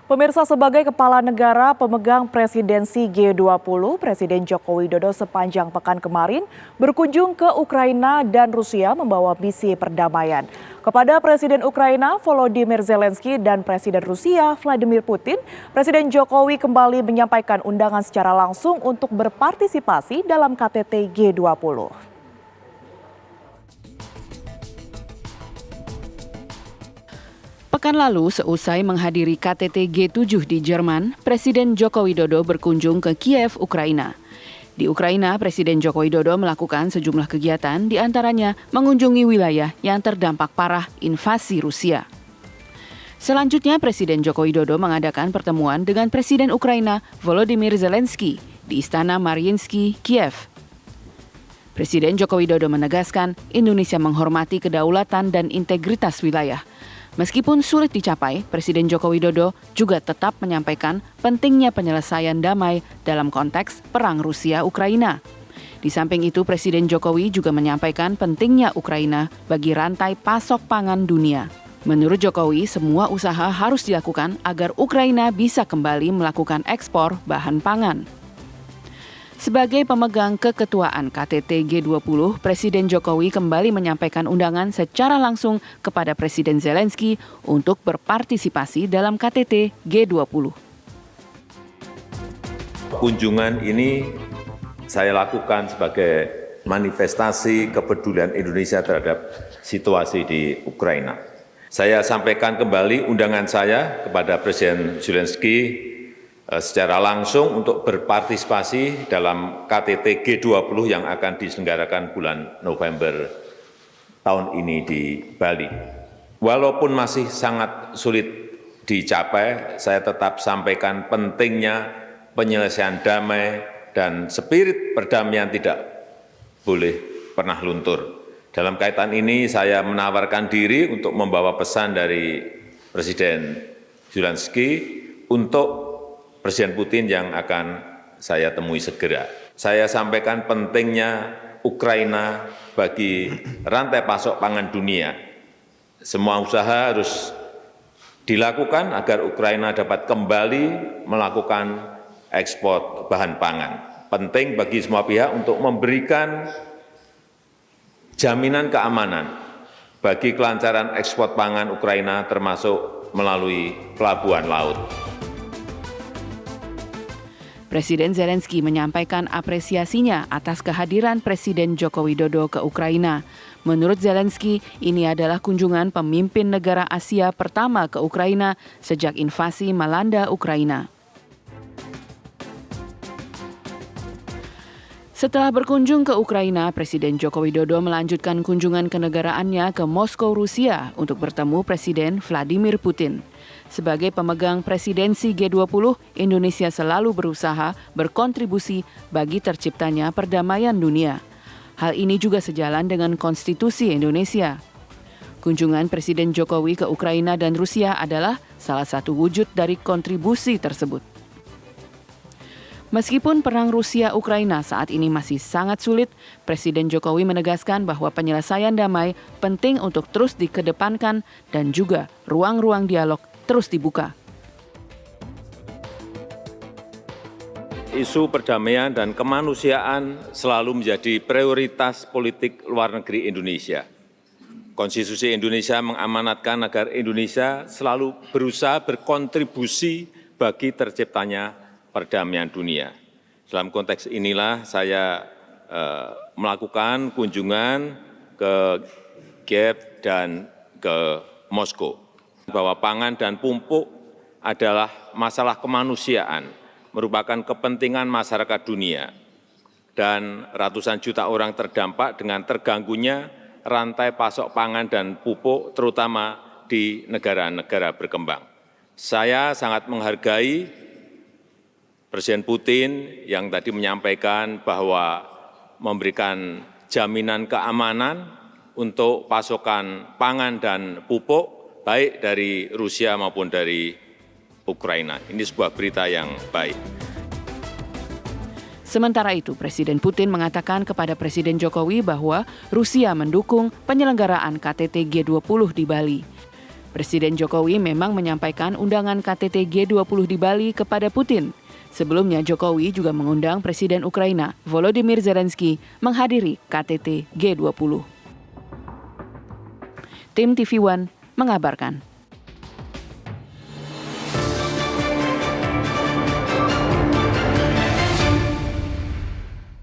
Pemirsa, sebagai kepala negara pemegang presidensi G20, Presiden Joko Widodo sepanjang pekan kemarin berkunjung ke Ukraina dan Rusia membawa misi perdamaian. Kepada Presiden Ukraina Volodymyr Zelensky dan Presiden Rusia Vladimir Putin, Presiden Jokowi kembali menyampaikan undangan secara langsung untuk berpartisipasi dalam KTT G20. Pekan lalu, seusai menghadiri KTT G7 di Jerman, Presiden Joko Widodo berkunjung ke Kiev, Ukraina. Di Ukraina, Presiden Joko Widodo melakukan sejumlah kegiatan, di antaranya mengunjungi wilayah yang terdampak parah invasi Rusia. Selanjutnya, Presiden Joko Widodo mengadakan pertemuan dengan Presiden Ukraina Volodymyr Zelensky di Istana Mariinsky, Kiev. Presiden Joko Widodo menegaskan Indonesia menghormati kedaulatan dan integritas wilayah. Meskipun sulit dicapai, Presiden Joko Widodo juga tetap menyampaikan pentingnya penyelesaian damai dalam konteks perang Rusia-Ukraina. Di samping itu, Presiden Jokowi juga menyampaikan pentingnya Ukraina bagi rantai pasok pangan dunia. Menurut Jokowi, semua usaha harus dilakukan agar Ukraina bisa kembali melakukan ekspor bahan pangan. Sebagai pemegang keketuaan KTT G20, Presiden Jokowi kembali menyampaikan undangan secara langsung kepada Presiden Zelensky untuk berpartisipasi dalam KTT G20. Kunjungan ini saya lakukan sebagai manifestasi kepedulian Indonesia terhadap situasi di Ukraina. Saya sampaikan kembali undangan saya kepada Presiden Zelensky secara langsung untuk berpartisipasi dalam KTT G20 yang akan diselenggarakan bulan November tahun ini di Bali. Walaupun masih sangat sulit dicapai, saya tetap sampaikan pentingnya penyelesaian damai dan spirit perdamaian tidak boleh pernah luntur. Dalam kaitan ini saya menawarkan diri untuk membawa pesan dari Presiden Zelensky untuk Presiden Putin yang akan saya temui segera. Saya sampaikan pentingnya Ukraina bagi rantai pasok pangan dunia. Semua usaha harus dilakukan agar Ukraina dapat kembali melakukan ekspor bahan pangan. Penting bagi semua pihak untuk memberikan jaminan keamanan bagi kelancaran ekspor pangan Ukraina termasuk melalui pelabuhan laut. Presiden Zelensky menyampaikan apresiasinya atas kehadiran Presiden Joko Widodo ke Ukraina. Menurut Zelensky, ini adalah kunjungan pemimpin negara Asia pertama ke Ukraina sejak invasi melanda Ukraina. Setelah berkunjung ke Ukraina, Presiden Joko Widodo melanjutkan kunjungan kenegaraannya ke Moskow, Rusia untuk bertemu Presiden Vladimir Putin. Sebagai pemegang presidensi G20, Indonesia selalu berusaha berkontribusi bagi terciptanya perdamaian dunia. Hal ini juga sejalan dengan konstitusi Indonesia. Kunjungan Presiden Jokowi ke Ukraina dan Rusia adalah salah satu wujud dari kontribusi tersebut. Meskipun perang Rusia-Ukraina saat ini masih sangat sulit, Presiden Jokowi menegaskan bahwa penyelesaian damai penting untuk terus dikedepankan dan juga ruang-ruang dialog terus dibuka. Isu perdamaian dan kemanusiaan selalu menjadi prioritas politik luar negeri Indonesia. Konstitusi Indonesia mengamanatkan agar Indonesia selalu berusaha berkontribusi bagi terciptanya perdamaian dunia. Dalam konteks inilah saya melakukan kunjungan ke Kiev dan ke Moskow. Bahwa pangan dan pupuk adalah masalah kemanusiaan, merupakan kepentingan masyarakat dunia, dan ratusan juta orang terdampak dengan terganggunya rantai pasok pangan dan pupuk, terutama di negara-negara berkembang. Saya sangat menghargai Presiden Putin yang tadi menyampaikan bahwa memberikan jaminan keamanan untuk pasokan pangan dan pupuk, baik dari Rusia maupun dari Ukraina. Ini sebuah berita yang baik. Sementara itu, Presiden Putin mengatakan kepada Presiden Jokowi bahwa Rusia mendukung penyelenggaraan KTT G20 di Bali. Presiden Jokowi memang menyampaikan undangan KTT G20 di Bali kepada Putin. Sebelumnya Jokowi juga mengundang Presiden Ukraina Volodymyr Zelensky menghadiri KTT G20. Tim TV One mengabarkan.